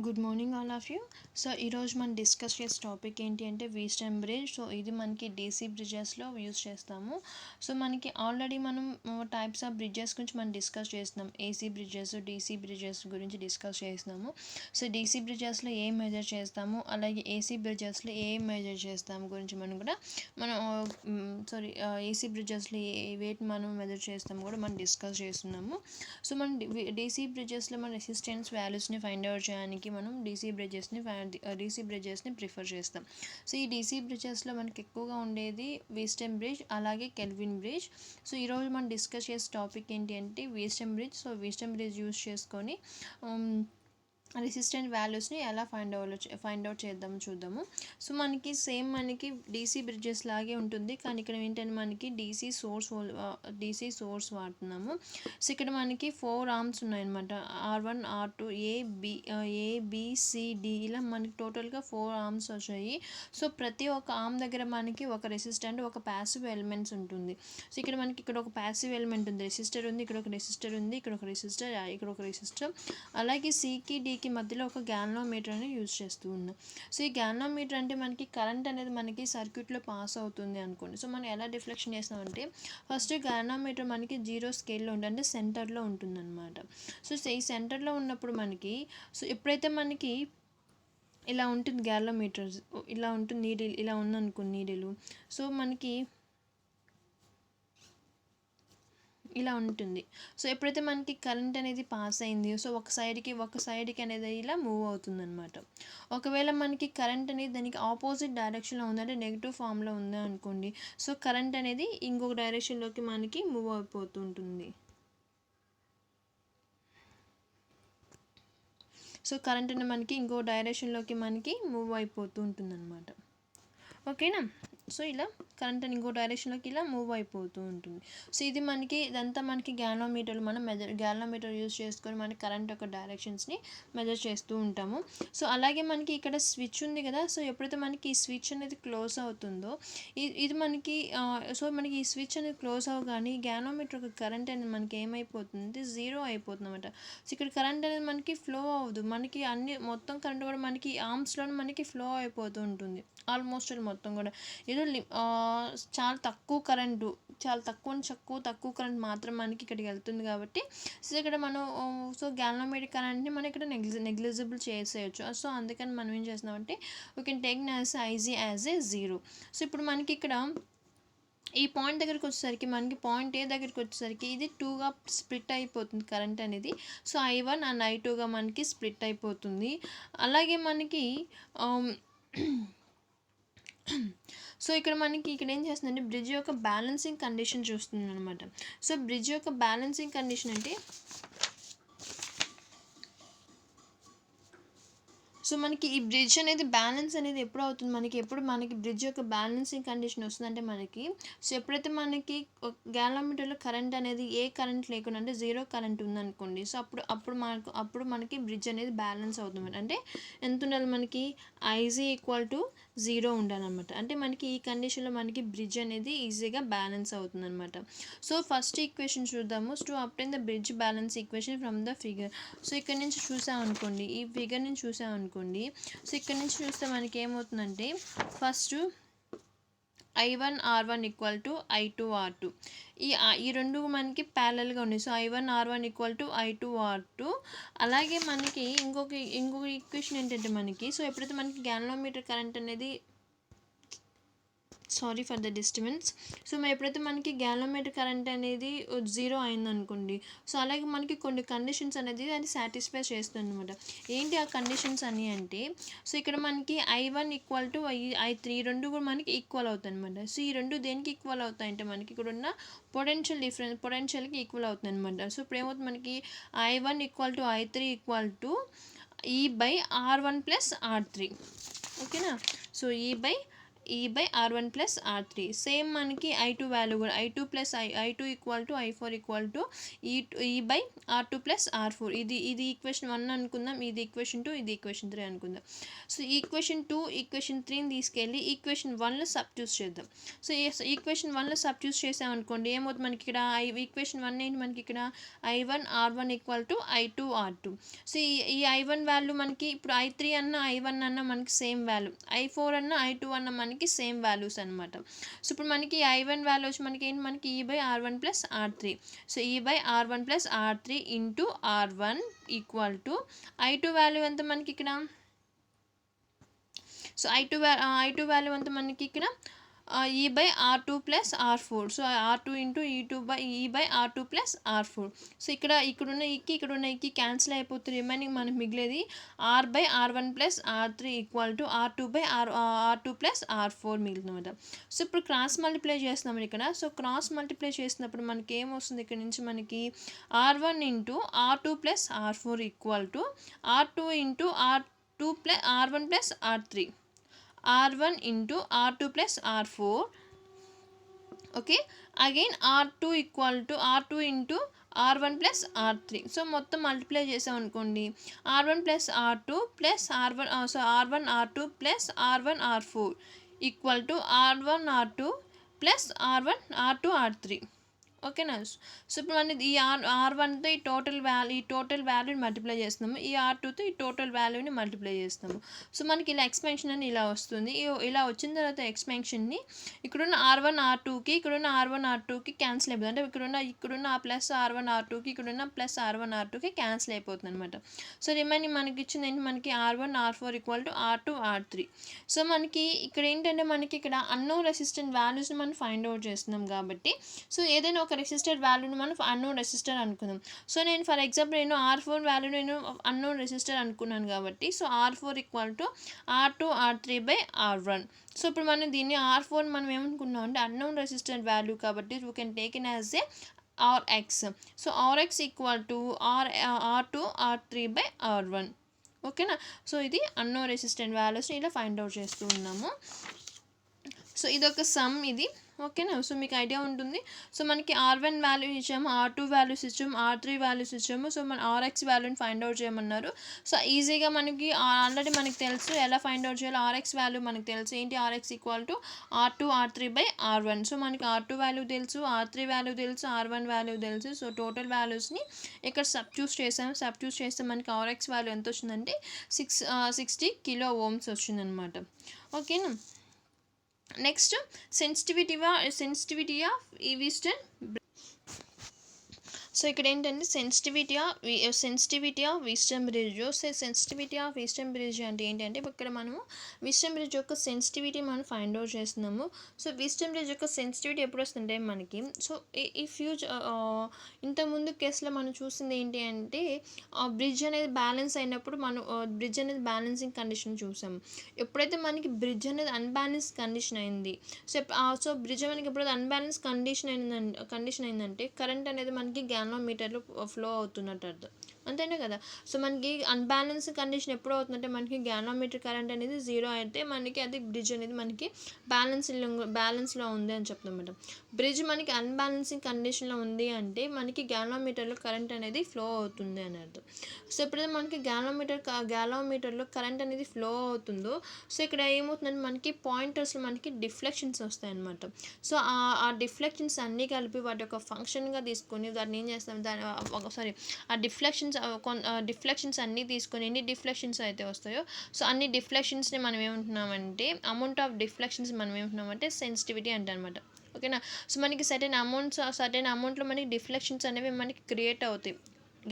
Good morning all of you. So ఈరోజు మనం discuss చేసే టాపిక్ ఏంటి అంటే వీస్టన్ బ్రిడ్జ్. సో ఇది మనకి డీసీ బ్రిడ్జెస్లో యూస్ చేస్తాము. సో మనకి ఆల్రెడీ మనం టైప్స్ ఆఫ్ బ్రిడ్జెస్ గురించి మనం డిస్కస్ చేస్తున్నాం. ఏసీ బ్రిడ్జెస్, డీసీ బ్రిడ్జెస్ గురించి డిస్కస్ చేస్తున్నాము. సో డీసీ బ్రిడ్జెస్లో ఏం మెజర్ చేస్తాము, అలాగే ఏసీ బ్రిడ్జెస్లో ఏం మెజర్ చేస్తాము గురించి మనం ఏసీ బ్రిడ్జెస్లో వేటి మనం మెజర్ చేస్తాము కూడా మనం డిస్కస్ చేస్తున్నాము. సో మనం డీసీ బ్రిడ్జెస్లో మన రెసిస్టెన్స్ వాల్యూస్ని ఫైండ్ అవుట్ చేయడానికి మనం డీసీ బ్రిడ్జెస్ని ప్రిఫర్ చేస్తాం. సో ఈ డీసీ బ్రిడ్జెస్లో మనకి ఎక్కువగా ఉండేది వీస్టన్ బ్రిడ్జ్, అలాగే కెల్విన్ బ్రిడ్జ్. సో ఈరోజు మనం డిస్కస్ చేసే టాపిక్ ఏంటి అంటే వీస్టన్ bridge. So Wheatstone bridge use చేసుకొని రెసిస్టెంట్ వాల్యూస్ని ఎలా ఫైండ్ అవుట్ చేద్దాము చూద్దాము. సో మనకి డీసీ బ్రిడ్జెస్ లాగే ఉంటుంది, కానీ ఇక్కడ ఏంటంటే మనకి డీసీ సోర్స్ వాడుతున్నాము. సో ఇక్కడ మనకి 4 ఆర్మ్స్ ఉన్నాయన్నమాట. R1, R2, ABCD ఇలా మనకి టోటల్గా 4 ఆర్మ్స్ వచ్చాయి. సో ప్రతి ఒక్క ఆర్మ్ దగ్గర మనకి ఒక రెసిస్టెంట్, ఒక ప్యాసివ్ ఎలిమెంట్స్ ఉంటుంది. సో ఇక్కడ ఒక ప్యాసివ్ ఎలిమెంట్ ఉంది, రెసిస్టర్ ఉంది, ఇక్కడ ఒక రెసిస్టర్ ఉంది, ఇక్కడ ఒక రెసిస్టర్, అలాగే సికి డికి మధ్యలో ఒక గ్యాల్వనోమీటర్ అనేది యూజ్ చేస్తూ ఉన్నాం. సో ఈ గ్యాల్వనోమీటర్ అంటే మనకి కరెంట్ అనేది మనకి సర్క్యూట్లో పాస్ అవుతుంది అనుకోండి. సో మనం ఎలా డిఫ్లెక్షన్ చేస్తామంటే ఫస్ట్ గ్యాల్వనోమీటర్ మనకి 0 స్కేల్లో ఉంటుంది, అంటే సెంటర్లో ఉంటుంది అనమాట. సో ఈ సెంటర్లో ఉన్నప్పుడు ఎప్పుడైతే మనకి ఇలా ఉంటుంది గ్యాల్వనోమీటర్, ఇలా ఉంటుంది నీడిల్, ఇలా ఉందనుకోండి నీడిల్. సో మనకి ఇలా ఉంటుంది. సో ఎప్పుడైతే మనకి కరెంట్ అనేది పాస్ అయింది, సో ఒక సైడ్కి అనేది ఇలా మూవ్ అవుతుంది అనమాట. ఒకవేళ మనకి కరెంట్ అనేది దానికి ఆపోజిట్ డైరెక్షన్లో ఉందంటే నెగిటివ్ ఫామ్లో ఉందా అనుకోండి, సో కరెంట్ అనేది ఇంకొక డైరెక్షన్లోకి మనకి మూవ్ అయిపోతూ ఉంటుంది. సో కరెంట్ అనేది మనకి ఇంకో డైరెక్షన్లోకి మనకి మూవ్ అయిపోతూ ఉంటుంది అనమాట. ఓకేనా. సో ఇలా కరెంట్ అని ఇంకో డైరెక్షన్లోకి ఇలా మూవ్ అయిపోతూ ఉంటుంది. సో ఇదంతా మనకి గ్యాల్వనోమీటర్, మనం గ్యాల్వనోమీటర్ యూజ్ చేసుకొని మనకి కరెంట్ యొక్క డైరెక్షన్స్ని మెజర్ చేస్తూ ఉంటాము. సో అలాగే మనకి ఇక్కడ స్విచ్ ఉంది కదా. సో ఎప్పుడైతే మనకి ఈ స్విచ్ అనేది క్లోజ్ అవుతుందో మనకి ఈ స్విచ్ అనేది క్లోజ్ అవ్వగానే గ్యాల్వనోమీటర్ యొక్క కరెంట్ అనేది మనకి ఏమైపోతుంది, 0 అయిపోతుంది అనమాట. సో ఇక్కడ కరెంట్ అనేది మనకి ఫ్లో అవ్వదు, మనకి మొత్తం కరెంట్ కూడా మనకి ఆర్మ్స్లో మనకి ఫ్లో అయిపోతూ ఉంటుంది ఆల్మోస్ట్ మొత్తం కూడా. ఏదో చాలా తక్కువ కరెంట్ మాత్రం మనకి ఇక్కడికి వెళ్తుంది కాబట్టి సో ఇక్కడ మనం గ్యాల్వనోమీటర్ కరెంట్ని మనం ఇక్కడ నెగ్లిజిబుల్ చేసేయచ్చు. సో అందుకని మనం ఏం చేస్తున్నామంటే we can take IG as a 0. So ఇప్పుడు మనకి ఇక్కడ ఈ పాయింట్ దగ్గరికి వచ్చేసరికి మనకి పాయింట్ ఏ దగ్గరికి వచ్చేసరికి ఇది 2గా స్ప్లిట్ అయిపోతుంది కరెంట్ అనేది. సో I1 అండ్ I2గా మనకి స్ప్లిట్ అయిపోతుంది. అలాగే మనకి సో ఇక్కడ ఏం చేస్తుందంటే బ్రిడ్జ్ యొక్క బ్యాలెన్సింగ్ కండిషన్ చూస్తుంది అనమాట. సో బ్రిడ్జ్ యొక్క బ్యాలెన్సింగ్ కండిషన్ అంటే సో మనకి ఈ బ్రిడ్జ్ అనేది బ్యాలెన్స్ అనేది ఎప్పుడు మనకి బ్రిడ్జ్ యొక్క బ్యాలెన్సింగ్ కండిషన్ వస్తుందంటే ఎప్పుడైతే మనకి గ్యాల్వనోమీటర్లో కరెంట్ అనేది ఏ కరెంట్ లేకుండా అంటే 0 కరెంట్ ఉందనుకోండి. సో అప్పుడు మనకి బ్రిడ్జ్ అనేది బ్యాలెన్స్ అవుతుంది. అంటే ఎంత ఉండాలి, మనకి ఐజీ = 0 ఉండాలన్నమాట. అంటే మనకి ఈ కండిషన్లో మనకి బ్రిడ్జ్ అనేది ఈజీగా బ్యాలెన్స్ అవుతుంది అనమాట. సో ఫస్ట్ ఈక్వేషన్ చూద్దాము. To obtain the bridge balance equation from the figure. So ఇక్కడ నుంచి చూసామనుకోండి, ఈ ఫిగర్ నుంచి చూసామనుకోండి. సో ఇక్కడ నుంచి చూస్తే మనకి ఏమవుతుందంటే first I1 R1 = I2 R2. ఈ రెండు మనకి ప్యారలల్గా ఉన్నాయి. So I1 R1 = I2 R2. అలాగే మనకి ఇంకొక ఈక్వేషన్ ఏంటంటే సో ఎప్పుడైతే మనకి గ్యాల్వనోమీటర్ కరెంట్ అనేది sorry for the disturbance. So ఎప్పుడైతే మనకి గ్యాల్వనోమీటర్ కరెంట్ అనేది 0 అయిందనుకోండి, సో అలాగే మనకి కొన్ని కండిషన్స్ అనేది అది సాటిస్ఫై చేస్తుంది అనమాట. ఏంటి ఆ కండిషన్స్ అని అంటే సో ఇక్కడ మనకి I1 = I3 ఈ రెండు కూడా మనకి ఈక్వల్ అవుతాయి అనమాట. సో ఈ రెండు దేనికి ఈక్వల్ అవుతాయంటే మనకి ఇక్కడ ఉన్న పొటెన్షియల్కి ఈక్వల్ అవుతుంది అనమాట. సో ఇప్పుడు ఏమవుతుంది, మనకి I1 = I3 = E/R1 + R3. ఓకేనా. So E/R1 E/R1 plus R3. Same మనకి I2 వాల్యూ కూడా I2 plus I2 equal to I4 equal to E/R2 plus R4. ఇది ఈక్వేషన్ 1 అనుకుందాం, ఇది ఈక్వేషన్ 2, ఇది ఈక్వేషన్ 3 అనుకుందాం. సో ఈక్వేషన్ 2 ఈక్వేషన్ 3ని తీసుకెళ్ళి ఈక్వేషన్ 1లో సబ్స్టిట్యూట్ చేద్దాం. సో ఈక్వేషన్ 1లో సబ్స్టిట్యూట్ చేసామనుకోండి ఏమవుతుంది మనకి ఇక్కడ ఈక్వేషన్ 1 ఏంటి మనకి ఇక్కడ I1 R1 equal to I2 R2. So ఈ I1 వాల్యూ మనకి ఇప్పుడు I3 అన్న I1 అన్న మనకి సేమ్ వాల్యూ, I4 అన్న I2 అన్న మనకి సేమ్ వాల్యూస్ అనమాట. సో ఇప్పుడు మనకి I1 వాల్యూ వచ్చి మనకి ఏంటి మనకి E/R1 plus R3. So E/R1 plus R3 into R1 equal to I2 value ఎంత మనకి ఇక్కడ, సో I2 వాల్యూ ఎంత మనకి ఇక్కడ E/R2 plus R4. So R2 into E/R2 plus R4. So ఇక్కడున్న ఈకి క్యాన్సిల్ అయిపోతుంది, రిమైనింగ్ మనకి మిగిలేది R/R1 plus R3 equal to R2 plus R4 మిగులుతుందన్నమాట. సో ఇప్పుడు క్రాస్ మల్టిప్లై చేస్తున్నాం ఇక్కడ. సో క్రాస్ మల్టిప్లై చేసినప్పుడు మనకి ఏమొస్తుంది ఇక్కడ నుంచి మనకి R1 into R2 plus R4 equal to R2 into R1 plus R3, R1 into R2 plus R4. Okay, again R2 equal to R2 into R1 plus R3. So మొత్తం multiply చేసాం అనుకోండి R1 plus R2 plus R1 R2 plus R1 R4 equal to R1 R2 plus R1 R2 R3. ఓకేనా. So ఇప్పుడు మనం ఈ R1తో ఈ total వాల్యూని multiply చేస్తున్నాము, ఈ R2తో ఈ టోటల్ వాల్యూని మల్టిప్లై చేస్తాము. సో మనకి ఇలా ఎక్స్పెన్షన్ అని ఇలా వస్తుంది. ఇలా వచ్చిన తర్వాత ఎక్స్పెన్షన్ని ఇక్కడున్న R1 R2కి ఇక్కడున్న R1 R2కి క్యాన్సిల్ అయిపోతుంది. అంటే ఇక్కడున్న ప్లస్ R1 R2కి ఇక్కడున్న ప్లస్ R1 R2కి క్యాన్సిల్ అయిపోతుంది అనమాట. సో రిమైనింగ్ మనకి ఇచ్చింది ఏంటి మనకి R1 R4 equal to R2 R3. So మనకి ఇక్కడ ఏంటంటే మనకి ఇక్కడ అన్నోన్ రెసిస్టెంట్ వాల్యూస్ని మనం ఫైండ్ అవుట్ చేస్తున్నాం కాబట్టి, సో ఏదైనా ఒక రెసిస్టర్ వాల్యూని మనం అన్నోన్ రెసిస్టర్ అనుకుందాం. సో నేను ఫర్ ఎగ్జాంపుల్ R4 వాల్యూ నేను అన్నోన్ రెసిస్టర్ అనుకున్నాను కాబట్టి, so R4 equal to R2 R3/R1. So ఇప్పుడు మనం దీన్ని R4 మనం ఏమనుకున్నాం అంటే అన్నోన్ రెసిస్టర్ వాల్యూ కాబట్టి we can take in as a Rx. So Rx equal to R2 R3/R1. ఓకేనా. సో ఇది అన్నోన్ రెసిస్టెంట్ వాల్యూస్ని ఇలా ఫైండ్ అవుట్ చేస్తూ ఉన్నాము. సో ఇదొక సమ్ ఇది. ఓకేనా. సో మీకు ఐడియా ఉంటుంది. సో మనకి R1 వాల్యూ ఇచ్చాము, R2 వాల్యూస్ ఇచ్చాము, R3 వాల్యూస్ ఇచ్చాము. సో మన Rx వాల్యూని ఫైండ్ అవుట్ చేయమన్నారు. సో ఈజీగా మనకి ఆల్రెడీ మనకి తెలుసు ఎలా ఫైండ్ అవుట్ చేయాలి. Rx వాల్యూ మనకు తెలుసు ఏంటి, Rx equal to R2 R3/R1. So మనకి R2 వాల్యూ తెలుసు, R3 వాల్యూ తెలుసు, R1 వాల్యూ తెలుసు. సో టోటల్ వాల్యూస్ని ఇక్కడ సబ్స్టిట్యూట్ చేస్తే మనకి Rx వాల్యూ ఎంత వచ్చిందంటే 60 కిలో ఓమ్స్ వచ్చిందనమాట. ఓకేనా. Next sensitivity of Wheatstone. So ఇక్కడ ఏంటంటే sensitivity of Wheatstone bridge. So sensitivity of Wheatstone bridge అంటే ఏంటంటే ఇక్కడ మనము వీస్టన్ బ్రిడ్జ్ యొక్క సెన్సిటివిటీ మనం ఫైండ్ అవుట్ చేస్తున్నాము. సో వీస్టన్ బ్రిడ్జ్ యొక్క సెన్సిటివిటీ ఎప్పుడు వస్తుంటే మనకి, సో ఇంతకుముందు కేసులో మనం చూసింది ఏంటి అంటే బ్రిడ్జ్ అనేది బ్యాలెన్స్ అయినప్పుడు మనం బ్రిడ్జ్ అనేది బ్యాలెన్సింగ్ కండిషన్ చూసాము. ఎప్పుడైతే మనకి బ్రిడ్జ్ అనేది అన్బ్యాలెన్స్ కండిషన్ అయింది, సో బ్రిడ్జ్ మనకి ఎప్పుడైతే అన్బ్యాలెన్స్ కండిషన్ అయిందంటే కరెంట్ అనేది మనకి గ్యాలనోమీటర్లో ఫ్లో అవుతున్నట్టు అర్థం, అంతేనే కదా. సో మనకి అన్బ్యాలెన్స్ కండిషన్ ఎప్పుడు అవుతుందంటే మనకి గ్యాలనోమీటర్ కరెంట్ అనేది 0 అయితే మనకి అది బ్రిడ్జ్ అనేది మనకి బ్యాలెన్స్లో ఉంది అని చెప్తామన్నమాట. బ్రిడ్జ్ మనకి అన్బ్యాలెన్సింగ్ కండిషన్లో ఉంది అంటే మనకి గ్యాలనోమీటర్లో కరెంట్ అనేది ఫ్లో అవుతుంది అని అర్థం. సో ఎప్పుడైతే మనకి గ్యాలనోమీటర్లో కరెంట్ అనేది ఫ్లో అవుతుందో, సో ఇక్కడ ఏమవుతుందంటే మనకి పాయింటర్స్లో మనకి డిఫ్లెక్షన్స్ వస్తాయన్నమాట. సో ఆ డిఫ్లెక్షన్స్ అన్నీ కలిపి వాటి యొక్క ఫంక్షన్గా తీసుకొని దాన్ని ఏం చేస్తాం, ఆ డిఫ్లెక్షన్స్ అన్నీ తీసుకొని ఎన్ని డిఫ్లెక్షన్స్ అయితే వస్తాయో, సో అన్ని డిఫ్లెక్షన్స్ని మనం ఏమంటున్నామంటే అమౌంట్ ఆఫ్ డిఫ్లెక్షన్స్ మనం ఏమంటున్నామంటే సెన్సిటివిటీ అంటారనమాట. ఓకేనా. సో మనకి సర్టెన్ అమౌంట్లో మనకి డిఫ్లెక్షన్స్ అనేవి మనకి క్రియేట్ అవుతాయి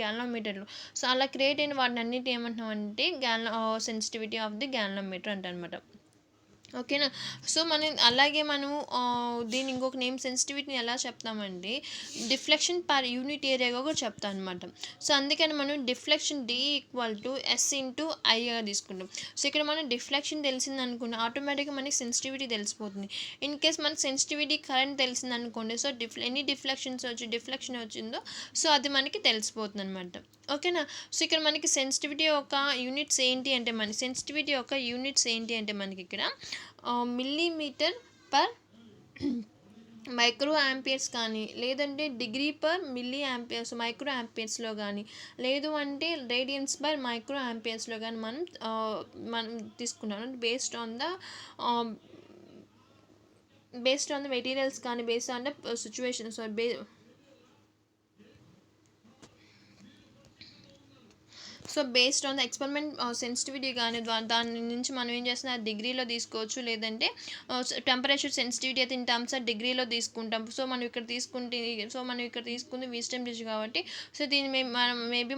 గ్యాలనోమీటర్లో. సో అలా క్రియేట్ అయిన వాటిని అన్నిటి ఏమంటున్నామంటే సెన్సిటివిటీ ఆఫ్ ది గ్యాలనోమీటర్ అంటారనమాట. ఓకేనా. సో అలాగే మనము దీని ఇంకొక నేమ్ సెన్సిటివిటీని ఎలా చెప్తామంటే డిఫ్లెక్షన్ పర్ యూనిట్ ఏరియాగా కూడా చెప్తాం అనమాట. సో అందుకని మనం deflection D equal to S into ఐగా తీసుకుంటాం. సో ఇక్కడ మనం డిఫ్లెక్షన్ తెలిసింది అనుకోండి ఆటోమేటిక్గా మనకి సెన్సిటివిటీ తెలిసిపోతుంది. ఇన్ కేస్ మనకి సెన్సిటివిటీ కరెంట్ తెలిసింది అనుకోండి, సో ఎన్ని డిఫ్లెక్షన్ వచ్చిందో సో అది మనకి తెలిసిపోతుంది అనమాట. ఓకేనా. సో ఇక్కడ మనకి సెన్సిటివిటీ యొక్క యూనిట్స్ ఏంటి అంటే మనకి ఇక్కడ మిల్లీమీటర్ పర్ మైక్రో యాంపియర్స్ కానీ, లేదంటే డిగ్రీ పర్ మిల్లీ యాంపియర్స్ మైక్రో యాంపియర్స్లో కానీ, లేదు అంటే రేడియన్స్ పర్ మైక్రో యాంపియర్స్లో కానీ మనం తీసుకుంటాం. బేస్డ్ ఆన్ ద మెటీరియల్స్ కానీ, based on the situations so based on the experiment sensitivity కానీ దాని నుంచి మనం ఏం చేస్తున్నాం డిగ్రీలో తీసుకోవచ్చు, లేదంటే టెంపరేచర్ సెన్సిటివిటీ అయితే ఇన్ టర్మ్స్ ఆఫ్ డిగ్రీలో తీసుకుంటాం. సో మనం ఇక్కడ తీసుకుంది విస్టమ్ బ్రిడ్జ్ కాబట్టి, సో దీన్ని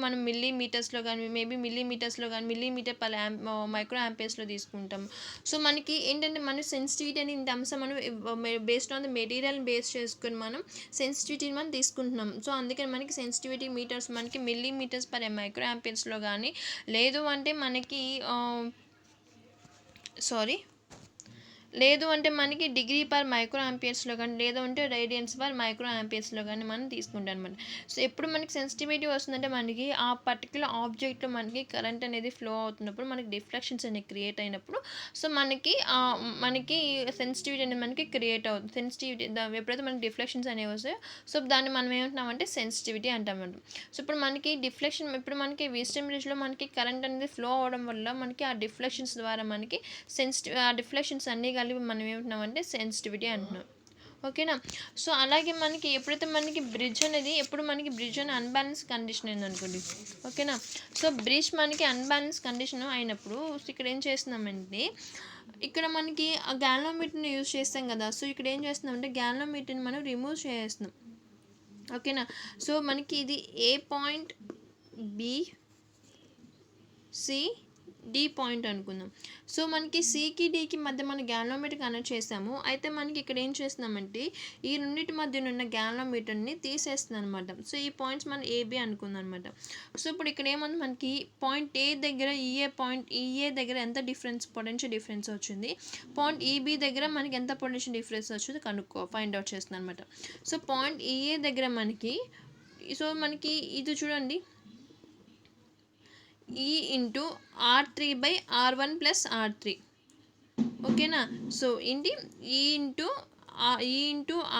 మనం మిల్లీమీటర్స్లో కానీ మిల్లీమీటర్ పర్ మైక్రో యాంపియర్స్లో తీసుకుంటాం. సో మనకి ఏంటంటే మన సెన్సిటివిటీ అని ఇన్ టర్మ్స్ మనం based on the material base చేసుకొని మనం సెన్సిటివిటీని మనం తీసుకుంటున్నాం. సో అందుకని మనకి సెన్సిటివిటీ మీటర్స్ మనకి మిల్లీమీటర్స్ పర్ మైక్రో యాంపియర్స్లో కానీ, లేదు అంటే మనకి డిగ్రీ పర్ మైక్రో యాంపియర్స్లో కానీ, లేదు అంటే రేడియన్స్ పర్ మైక్రో యాంపియర్స్లో కానీ మనం తీసుకుంటాం అనమాట. సో ఎప్పుడు మనకి సెన్సిటివిటీ వస్తుందంటే మనకి ఆ పర్టికులర్ ఆబ్జెక్ట్లో మనకి కరెంట్ అనేది ఫ్లో అవుతున్నప్పుడు మనకి డిఫ్లెక్షన్స్ అనేవి క్రియేట్ అయినప్పుడు సో మనకి సెన్సిటివిటీ అనేది మనకి క్రియేట్ అవుతుంది. ఎప్పుడైతే మనకి డిఫ్లెక్షన్స్ అనేవి వస్తాయో సో దాన్ని మనం ఏమంటున్నామంటే సెన్సిటివిటీ అంటామంట. సో ఇప్పుడు మనకి విస్టమ్ బ్రిడ్జ్లో మనకి కరెంట్ అనేది ఫ్లో అవడం వల్ల మనకి ఆ డిఫ్లెక్షన్స్ ద్వారా మనకి ఆ డిఫ్లెక్షన్స్ అన్నీ కలిపి మనం ఏమంటున్నామంటే సెన్సిటివిటీ అంటున్నాం. ఓకేనా. సో అలాగే మనకి ఎప్పుడైతే మనకి బ్రిడ్జ్ అనేది అన్బ్యాలెన్స్ కండిషన్ అయిందనుకోండి. ఓకేనా. సో బ్రిడ్జ్ మనకి అన్బ్యాలెన్స్ కండిషన్ అయినప్పుడు ఇక్కడ ఏం చేస్తున్నామంటే ఇక్కడ మనకి ఆ గ్యాల్వోమీటర్ని యూజ్ చేస్తాం కదా. సో ఇక్కడ ఏం చేస్తున్నామంటే గ్యాల్వోమీటర్ని మనం రిమూవ్ చేస్తున్నాం. ఓకేనా. సో మనకి ఇది A point B C D point అనుకుందాం. సో మనకి సికి డికి మధ్య మనం గ్యాల్వోమీటర్ కనెక్ట్ చేసాము. అయితే మనకి ఇక్కడ ఏం చేస్తున్నామంటే ఈ రెండింటి మధ్య ఉన్న గ్యాల్వోమీటర్ని తీసేస్తున్నాం అనమాట. సో ఈ పాయింట్స్ మనం ఏబి అనుకుందాం అనమాట. సో ఇప్పుడు ఇక్కడ ఏముంది మనకి పాయింట్ ఏ దగ్గర ఈఏ దగ్గర ఎంత పొటెన్షియల్ డిఫరెన్స్ వచ్చింది, పాయింట్ ఈబి దగ్గర మనకి ఎంత పొటెన్షియల్ డిఫరెన్స్ వచ్చింది ఫైండ్ అవుట్ చేస్తున్నాం అనమాట. సో పాయింట్ ఈఏ దగ్గర మనకి ఇది చూడండి, E into R3/R1 plus R3. ఓకేనా. సో ఏంటి ఈ ఇంటూ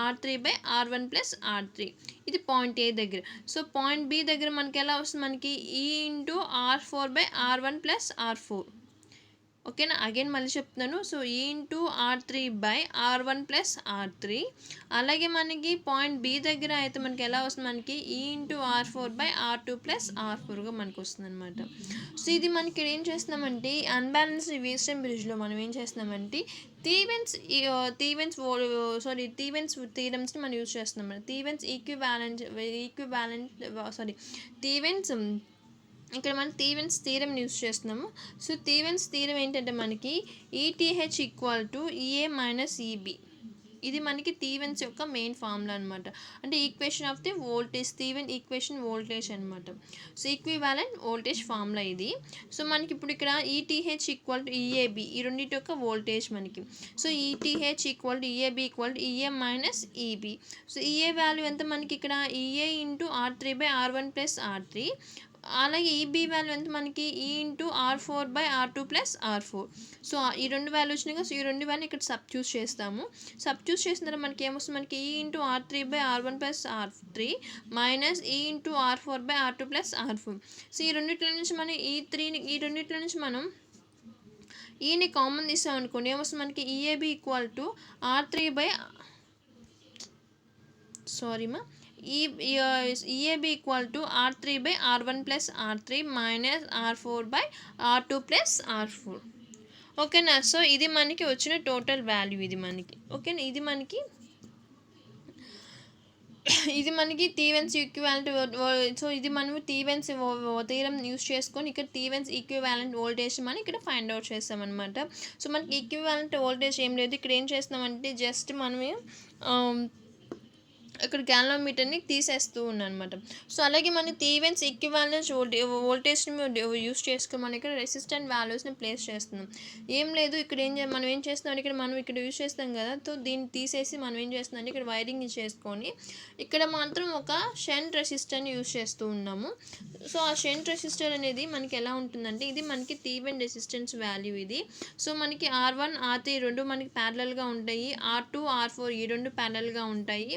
R3/R1 ప్లస్ R3 ఇది పాయింట్ ఏ దగ్గర. సో పాయింట్ బి దగ్గర మనకి ఎలా వస్తుంది, మనకి E into R4/R1 plus R4. ఓకేనా. అగైన్ మళ్ళీ చెప్తున్నాను. So E into R3/R1 plus R3. అలాగే మనకి పాయింట్ బి దగ్గర అయితే మనకి ఎలా వస్తుంది, మనకి E ఇంటూ R4/R2 ప్లస్ R4గా మనకు వస్తుంది అనమాట. సో ఇది మనకి ఏం చేస్తున్నామంటే అన్బ్యాలెన్స్డ్ విస్టమ్ బ్రిడ్జ్లో మనం ఏం చేస్తున్నామంటే థీవెన్స్ థీరమ్స్ని మనం యూజ్ చేస్తున్నాం. ఇక్కడ మనం థీవెన్స్ థీరం యూజ్ చేస్తున్నాము. సో థీవెన్స్ థీరం ఏంటంటే మనకి ETH equal to EA minus EB. ఇది మనకి థీవెన్స్ యొక్క మెయిన్ ఫార్ములా అనమాట. అంటే equation of the voltage, Thevenin equation voltage అనమాట. సో ఈక్వివాలెంట్ వోల్టేజ్ ఫార్ములా ఇది. సో మనకి ఇప్పుడు ఇక్కడ ఈటీహెచ్ ఈక్వల్ టు ఈఏబి, ఈ రెండింటి యొక్క వోల్టేజ్ మనకి. So ETH equal to EAB equal to EA minus EB. So EA value ఎంత మనకి ఇక్కడ EA into R3/R1 plus R3. అలాగే ఈబీ వాల్యూ ఎంత మనకి E into R4/R2 plus R4. So ఈ రెండు వాల్యూ వచ్చినాయి కదా. సో ఈ రెండు వాల్యూ ఇక్కడ సబ్స్టిట్యూట్ చేస్తాము. సబ్స్టిట్యూట్ చేసిన తర్వాత మనకి ఏమొస్తుంది, మనకి E into R3/R1 plus R3 minus E into R4/R2 plus R4. So ఈ రెండింటిలో నుంచి మనం ఈని కామన్ తీసాం అనుకోండి, ఏమొస్తుంది మనకి EAB equal to EAB equal to R3/R1 plus R3 minus R4/R2 plus R4. ఓకేనా. సో ఇది మనకి వచ్చిన టోటల్ వాల్యూ ఇది మనకి. ఓకేనా. ఇది మనకి థీవెన్స్ ఈక్వివాలెంట్. సో ఇది మనము థీవెన్స్ థీరం యూస్ చేసుకొని ఇక్కడ థీవెన్స్ ఈక్వివాలెంట్ వోల్టేజ్ మనం ఇక్కడ ఫైండ్ అవుట్ చేస్తామన్నమాట. సో మనకి ఈక్వివాలెంట్ వోల్టేజ్ ఏం లేదు. ఇక్కడ ఏం చేస్తున్నామంటే జస్ట్ మనమే ఇక్కడ గ్యాలనోమీటర్ని తీసేస్తూ ఉన్నానమాట. సో అలాగే మన థీవెన్స్ ఈక్వివాలెన్స్ వోల్టేజ్ని యూస్ చేసుకొని మనం ఇక్కడ రెసిస్టెంట్ వాల్యూస్ని ప్లేస్ చేస్తున్నాం. ఏం లేదు ఇక్కడ మనం ఏం చేస్తున్నాం ఇక్కడ మనం ఇక్కడ యూస్ చేస్తాం కదా. సో దీన్ని తీసేసి మనం ఏం చేస్తున్నాం అంటే ఇక్కడ వైరింగ్ చేసుకొని ఇక్కడ మాత్రం ఒక షంట్ రెసిస్టర్ని యూస్ చేస్తూ ఉన్నాము. సో ఆ షంట్ రెసిస్టర్ అనేది మనకి ఎలా ఉంటుందంటే ఇది మనకి థీవెన్ రెసిస్టెన్స్ వాల్యూ ఇది. సో మనకి R1 R3 రెండు మనకి ప్యారలల్గా ఉంటాయి. R2 R4 ఈ రెండు ప్యారలల్గా ఉంటాయి.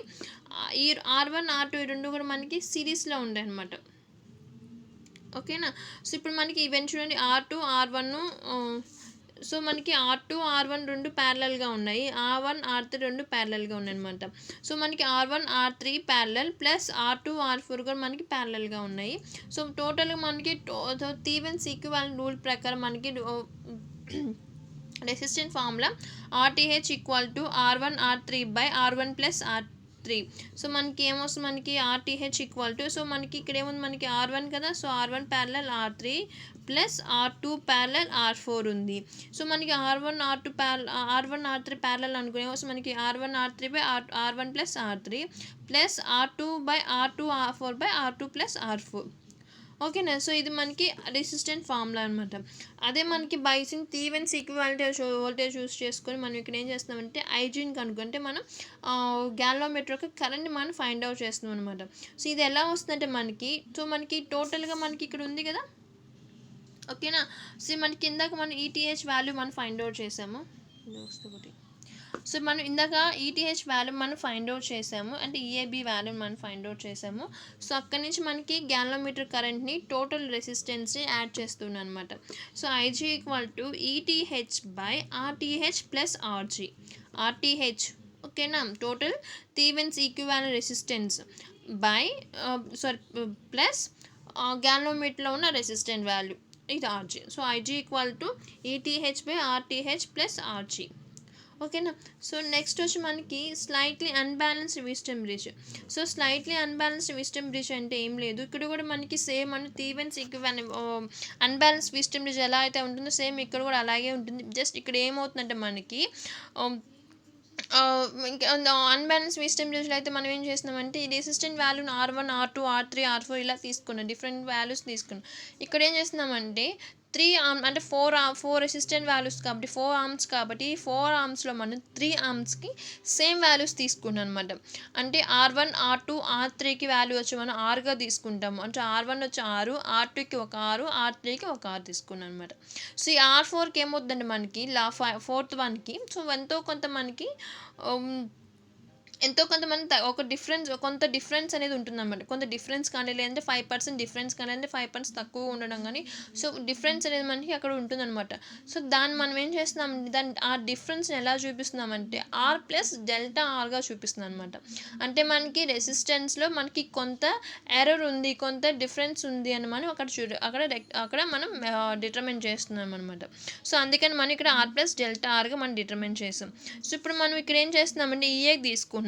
ఈ R1 R2 ఈ రెండు కూడా మనకి సిరీస్లో ఉంటాయి అన్నమాట. ఓకేనా. సో ఇప్పుడు మనకి ఈవెంట్ చూడండి R2 R1 సో మనకి R2 R1 రెండు ప్యారలల్గా ఉన్నాయి. R1 R3 రెండు ప్యారలల్గా ఉన్నాయి అనమాట. సో మనకి R1 R3 parallel plus R2 R4 కూడా మనకి ప్యారలల్గా ఉన్నాయి. సో టోటల్గా మనకి థీవెన్స్ ఈక్వివాలెంట్ రూల్ ప్రకారం మనకి resistant formula RTH equal to R1 R3 by R1 plus R3. So మనకి ఏమొస్తుంది మనకి RTH ఈక్వల్ టు సో మనకి ఇక్కడ ఏముంది మనకి R1 కదా. So R1 parallel R3 plus R2 parallel R4 ఉంది. సో మనకి R1 R3 ప్యారలల్ అనుకునే వస్తుంది మనకి R1 R3 by R1 plus R3 plus R2 by R2 R4 by R2 plus R4. ఓకేనా. సో ఇది మనకి రెసిస్టెంట్ ఫార్ములా అనమాట. అదే మనకి బైసింగ్ థీవెన్స్ ఈక్వివాలెంట్ వోల్టేజ్ యూస్ చేసుకొని మనం ఇక్కడ ఏం చేస్తున్నామంటే ఐజీని కనుక్కుంటే మనం గ్యాలనోమీటర్ యొక్క కరెంట్ని మనం ఫైండ్ అవుట్ చేస్తున్నాం అనమాట. సో ఇది ఎలా వస్తుందంటే మనకి టోటల్గా మనకి ఇక్కడ ఉంది కదా. ఓకేనా. సో మనకి ఇందాక మనం ఈటీహెచ్ వాల్యూ మనం ఫైండ్ అవుట్ చేసాము. సో మనం ఇందాక ఈటీహెచ్ వాల్యూ మనం ఫైండ్ అవుట్ చేసాము అంటే ఈఏబి వాల్యూ మనం ఫైండ్ అవుట్ చేసాము. సో అక్కడి నుంచి మనకి గ్యాలనోమీటర్ కరెంట్ని టోటల్ రెసిస్టెన్స్ని యాడ్ చేస్తున్నాను అనమాట. So IG equal to ETH by RTH plus RTH ఓకేనా. Total Thevenin's equivalent resistance by plus గ్యాలనోమీటర్లో ఉన్న రెసిస్టెంట్ వాల్యూ ఇది RG. So IG equal to ETH by RTH plus RG. ఓకేనా. సో నెక్స్ట్ వచ్చి మనకి slightly unbalanced Wheatstone bridge. So slightly unbalanced Wheatstone bridge అంటే ఏం లేదు ఇక్కడ కూడా మనకి సేమ్ మన Thevenin's equivalent unbalanced Wheatstone bridge ఎలా అయితే ఉంటుందో సేమ్ ఇక్కడ కూడా అలాగే ఉంటుంది. జస్ట్ ఇక్కడ ఏమవుతుందంటే మనకి అన్బ్యాలెన్స్ విస్టమ్ బ్రిడ్జ్లో అయితే మనం ఏం చేస్తున్నామంటే ఈ రెసిస్టెంట్ వాల్యూని R1 R2 R3 R4 ఇలా తీసుకున్నాం. డిఫరెంట్ వాల్యూస్ తీసుకున్నాం. ఇక్కడ ఏం చేస్తున్నామంటే 3 ఆర్మ్ అంటే 4 రెసిస్టెంట్ వాల్యూస్ కాబట్టి 4 ఆర్మ్స్ కాబట్టి 4 ఆర్మ్స్లో మనం 3 ఆర్మ్స్కి సేమ్ వాల్యూస్ తీసుకున్నాం అనమాట. అంటే R1 R2 R3కి వాల్యూ వచ్చి మనం 6గా తీసుకుంటాము. అంటే R1 వచ్చి 6 R2కి ఒక 6 R3కి ఒక 6 తీసుకున్నాం అనమాట. సో ఈ R4కి ఏమవుతుందంటే మనకి ఫోర్త్ వన్కి సో ఎంతో కొంత మనకి ఒక కొంత డిఫరెన్స్ అనేది ఉంటుందన్నమాట. కొంత డిఫరెన్స్ కానీ లేదంటే 5% డిఫరెన్స్ కానీ లేదంటే 5% తక్కువ ఉండడం కానీ సో డిఫరెన్స్ అనేది మనకి అక్కడ ఉంటుందన్నమాట. సో దాన్ని మనం ఏం చేస్తున్నాం ఆ డిఫరెన్స్ని ఎలా చూపిస్తున్నామంటే ఆర్ ప్లస్ డెల్టా ఆర్గా చూపిస్తున్నాం అనమాట. అంటే మనకి రెసిస్టెన్స్లో మనకి కొంత ఎర్రర్ ఉంది కొంత డిఫరెన్స్ ఉంది అని మనం అక్కడ మనం డిటర్మిన్ చేస్తున్నాం అనమాట. సో అందుకని మనం ఇక్కడ ఆర్ ప్లస్ డెల్టా ఆర్గా మనం డిటర్మిన్ చేసాం. సో ఇప్పుడు మనం ఇక్కడ ఏం చేస్తున్నామంటే ఈఏకి తీసుకుంటున్నాం.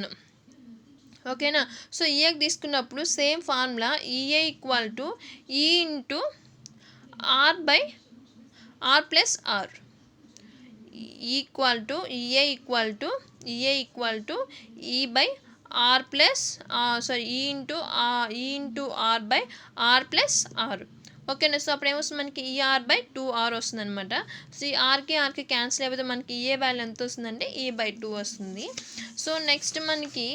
ఓకేనా. సో ఈఏకి తీసుకున్నప్పుడు same formula EA equal to E into R by R plus R equal to EA equal to E by R plus E into R by R plus R. ఓకేనా. సో అప్పుడు ఏమొస్తుంది మనకి ఈఆర్ బై 2R వస్తుంది అనమాట. So ఈ ఆర్కి cancel అయిపోతే మనకి EA value ఎంత వస్తుందంటే ఈ బై 2 వస్తుంది. సో నెక్స్ట్ మనకి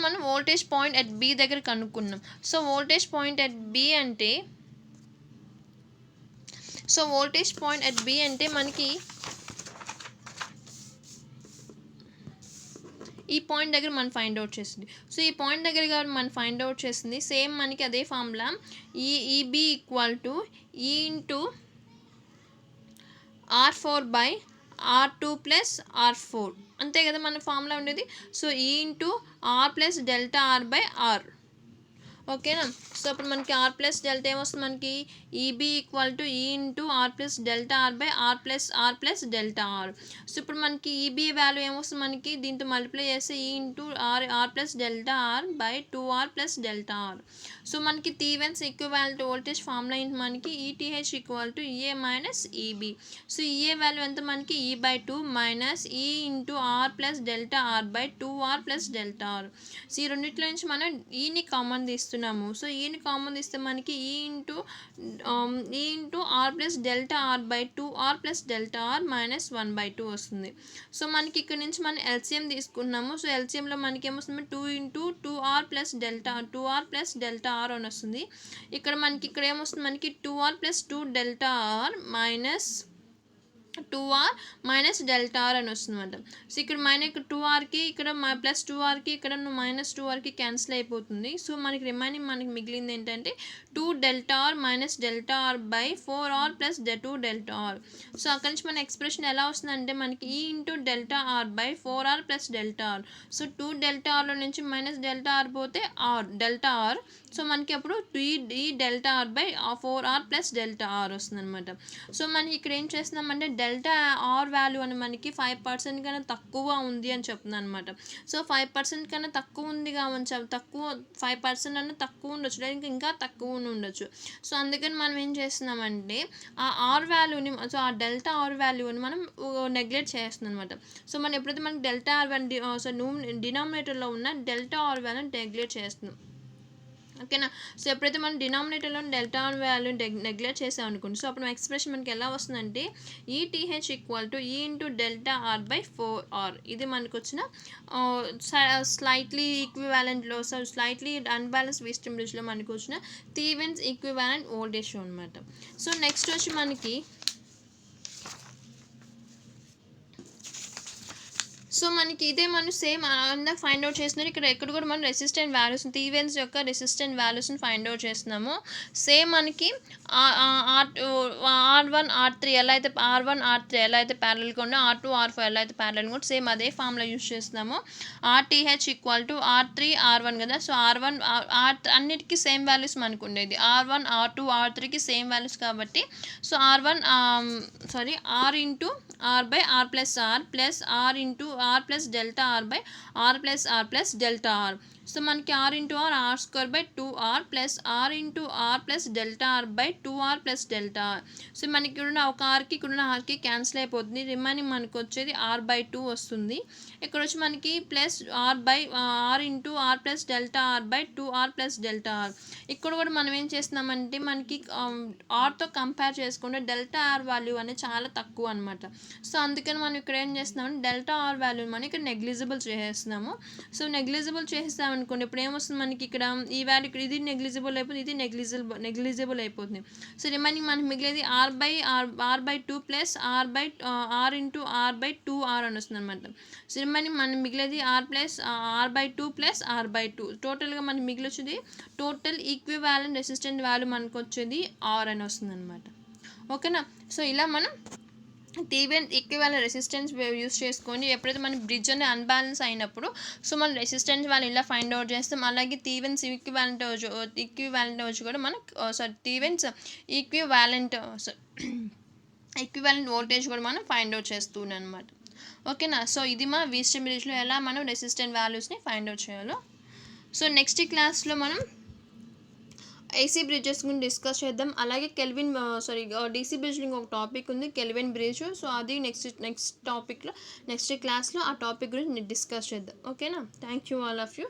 మనం వోల్టేజ్ పాయింట్ అట్ బి దగ్గర కనుక్కున్నాం. So voltage point at B అంటే మనకి ఈ పాయింట్ దగ్గర మనం ఫైండ్ అవుట్ చేసింది. సో ఈ పాయింట్ దగ్గర మనం ఫైండ్ అవుట్ చేసింది సేమ్ మనకి అదే formula EB equal to E into R4 by R2 plus R4 అంతే కదా మన ఫార్ములా ఉండేది. So E into R plus delta R by R. ఓకేనా. సో అప్పుడు మనకి ఆర్ ప్లస్ డెల్టా ఏమొస్తుంది మనకి EB equal to E into R plus delta R by R plus delta R. So ఇప్పుడు మనకి ఈబీ వాల్యూ ఏమొస్తుంది మనకి దీంతో మల్టిప్లై చేస్తే E into R plus delta R by 2r plus delta R. So మనకి Thevenin's equivalent voltage formula ఏంటి మనకి ETH equal to EA minus EB. So EA value ఎంత మనకి E by 2 minus E into R plus delta R by 2r plus delta R. So ఈ రెండిట్లో నుంచి మనం ఈని కామన్ తీస్తున్నాము. సో ఈని కామన్ తీస్తే మనకి E into R plus delta R by 2r plus delta R minus 1/2 వస్తుంది. సో మనకి ఇక్కడ నుంచి మనం ఎల్సిఎం తీసుకున్నాము. సో ఎల్సిఎంలో మనకి ఏమొస్తుంది 2 into 2r plus delta R అని వస్తుంది. ఇక్కడ ఏమొస్తుంది మనకి 2r plus 2 delta R minus 2r minus delta R అని వస్తుంది అనమాట. సో ఇక్కడ ఇక్కడ 2rకి ఇక్కడ ప్లస్ 2rకి ఇక్కడ మైనస్ 2rకి క్యాన్సిల్ అయిపోతుంది. సో మనకి రిమైనింగ్ మనకి మిగిలింది ఏంటంటే 2 delta R minus delta R by 4r plus 2 delta R. So అక్కడి నుంచి మన ఎక్స్ప్రెషన్ ఎలా వస్తుందంటే మనకి E into delta R by 4r plus delta R. So 2 delta ఆర్లో నుంచి మైనస్ డెల్టా ఆర్ పోతే డెల్టా ఆర్. సో మనకి అప్పుడు E delta R by 4r plus delta R వస్తుంది అనమాట. సో మనకి ఇక్కడ ఏం చేస్తున్నామంటే డెల్టా ఆర్ వాల్యూ అని మనకి 5% కన్నా తక్కువ ఉంది అని చెప్తున్నాను అనమాట. సో 5% కన్నా తక్కువ ఉంది కావచ్చు, 5% అన్న తక్కువ ఉండొచ్చు, లేదా ఇంకా తక్కువ ఉండొచ్చు. సో అందుకని మనం ఏం చేస్తున్నామంటే ఆ ఆర్ వాల్యూని, సో ఆ డెల్టా ఆర్ వాల్యూని మనం నెగ్లెక్ట్ చేస్తున్నాం అనమాట. సో మనం ఎప్పుడైతే మనకి డెల్టా ఆర్ వాల్యూ డినామినేటర్లో ఉన్న డెల్టా ఆర్ వాల్యూని నెగ్లెక్ట్ చేస్తున్నాం. ఓకేనా. సో ఎప్పుడైతే మనం డినామినేటర్లో డెల్టా ఆర్ వాల్యూ నెగ్లెక్ట్ చేసాం అనుకోండి. సో అప్పుడు ఎక్స్ప్రెషన్ మనకి ఎలా వస్తుందంటే ETH equal to E into delta R by 4r. ఇది మనకు వచ్చిన స్లైట్లీ ఈక్వివాలెంట్లో, సో స్లైట్లీ అన్బ్యాలెన్స్ వీస్టమ్ బ్రిడ్జ్లో మనకు వచ్చిన థీవెన్స్ ఈక్వివాలెంట్ వోల్టేజ్ అనమాట. సో నెక్స్ట్ వచ్చి మనకి సో మనకి ఇదే మనం సేమ్ ఇందాక ఫైండ్ అవుట్ చేస్తున్నారు. ఇక్కడ కూడా మనం రెసిస్టెంట్ వాల్యూస్ థీవెన్స్ యొక్క రెసిస్టెంట్ వాల్యూస్ని ఫైండ్ అవుట్ చేస్తున్నాము. సేమ్ మనకి R1 R3 ఎలా అయితే ప్యారలల్గా ఉందో R2 R4 ఎలా అయితే ప్యారలల్గా ఉందో సేమ్ అదే ఫామ్లో యూజ్ చేస్తున్నాము. RTH equal to R3 R1 కదా. సో R1 అన్నిటికీ సేమ్ వాల్యూస్ మనకు ఉండేది. R1 R2 R3కి సేమ్ వాల్యూస్ కాబట్టి so R into R by R plus R plus R into R plus delta R by R plus delta R. So మనకి R into R square by 2r plus R into R plus delta R by 2r plus delta R. So మనకి ఇక్కడున్న ఒక ఆర్కి ఇక్కడున్న ఆర్కి cancel అయిపోతుంది. Remaining మనకు వచ్చేది R/2 వస్తుంది. ఇక్కడ వచ్చి మనకి plus R into R plus delta R by 2r plus delta R. ఇక్కడ కూడా మనం ఏం చేస్తున్నామంటే మనకి ఆర్తో కంపేర్ చేసుకుంటే డెల్టా ఆర్ వాల్యూ అనేది చాలా తక్కువ అనమాట. సో అందుకని మనం ఇక్కడ ఏం చేస్తున్నామంటే డెల్టా ఆర్ వాల్యూని మనం ఇక్కడ నెగ్లిజిబుల్ చేసేస్తున్నాము. సో నెగ్లిజిబుల్ చేసేస్తాం అనుకోండి, ఇప్పుడు ఏమొస్తుంది మనకి ఇక్కడ ఈ వాల్యూ ఇక్కడ ఇది నెగ్లిజిబుల్ అయిపోతుంది, ఇది నెగ్లిజిబుల్ అయిపోతుంది. సో రిమైనింగ్ మనకి మిగిలేది R/2 plus R into R by 2r అని వస్తుంది అనమాట. సో రిమైనింగ్ మనం మిగిలేది R/2 ప్లస్ R/2. టోటల్గా మనకి మిగిలిచ్చేది టోటల్ ఈక్వివాలెంట్ రెసిస్టెంట్ వాల్యూ మనకు వచ్చేది R అని వస్తుంది అనమాట. ఓకేనా. సో ఇలా మనం థీవెన్స్ ఈక్వివాలెంట్ రెసిస్టెన్స్ యూస్ చేసుకొని ఎప్పుడైతే మన బ్రిడ్జ్ అనేది అన్బ్యాలెన్స్ అయినప్పుడు సో మనం రెసిస్టెన్స్ వాళ్ళు ఇలా ఫైండ్ అవుట్ చేస్తాం. అలాగే థీవెన్స్ ఈక్వివాలెంట్ వచ్చి కూడా మనం థీవెన్స్ ఈక్వివాలెంట్ వోల్టేజ్ కూడా మనం ఫైండ్ అవుట్ చేస్తున్నాం అనమాట. ఓకేనా. సో ఇది మా వీస్టమ్ బ్రిడ్జ్లో ఎలా మనం రెసిస్టెంట్ వాల్యూస్ని ఫైండ్ అవుట్ చేయాలో. సో నెక్స్ట్ క్లాస్లో మనం ఏసీ బ్రిడ్జెస్ గురించి డిస్కస్ చేద్దాం. అలాగే డీసీ బ్రిడ్జ్ ఇంకొక టాపిక్ ఉంది, కెల్విన్ బ్రిడ్జ్. సో అది నెక్స్ట్ క్లాస్లో ఆ టాపిక్ గురించి డిస్కస్ చేద్దాం. ఓకేనా. Thank you all of you.